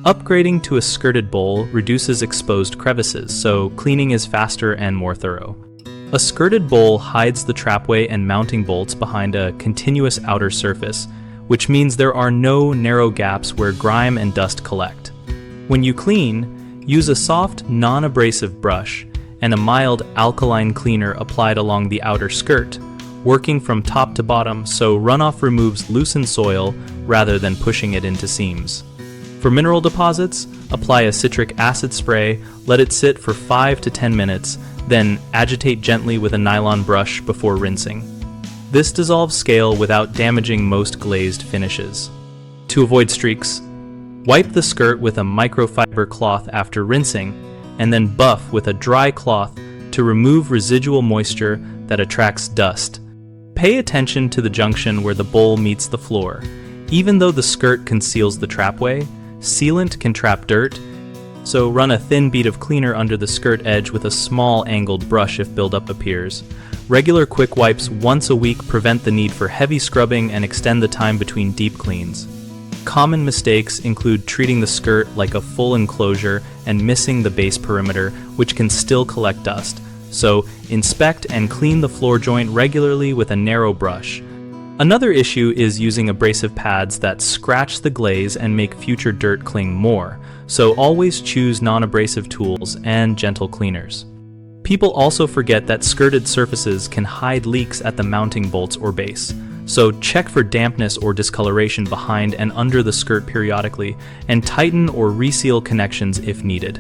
Upgrading to a skirted bowl reduces exposed crevices, so cleaning is faster and more thorough. A skirted bowl hides the trapway and mounting bolts behind a continuous outer surface, which means there are no narrow gaps where grime and dust collect. When you clean, use a soft, non-abrasive brush and a mild alkaline cleaner applied along the outer skirt, working from top to bottom so runoff removes loosened soil rather than pushing it into seams. For mineral deposits, apply a citric acid spray, let it sit for 5 to 10 minutes, then agitate gently with a nylon brush before rinsing. This dissolves scale without damaging most glazed finishes. To avoid streaks, wipe the skirt with a microfiber cloth after rinsing, and then buff with a dry cloth to remove residual moisture that attracts dust. Pay attention to the junction where the bowl meets the floor. Even though the skirt conceals the trapway, sealant can trap dirt, so run a thin bead of cleaner under the skirt edge with a small angled brush if buildup appears. Regular quick wipes once a week prevent the need for heavy scrubbing and extend the time between deep cleans. Common mistakes include treating the skirt like a full enclosure and missing the base perimeter, which can still collect dust. So inspect and clean the floor joint regularly with a narrow brush. Another issue is using abrasive pads that scratch the glaze and make future dirt cling more, so always choose non-abrasive tools and gentle cleaners. People also forget that skirted surfaces can hide leaks at the mounting bolts or base, so check for dampness or discoloration behind and under the skirt periodically, and tighten or reseal connections if needed.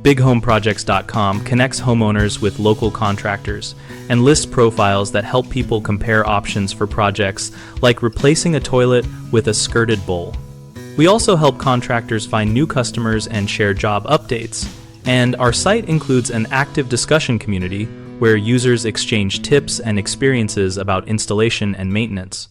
BigHomeProjects.com connects homeowners with local contractors and lists profiles that help people compare options for projects like replacing a toilet with a skirted bowl. We also help contractors find new customers and share job updates. And our site includes an active discussion community where users exchange tips and experiences about installation and maintenance.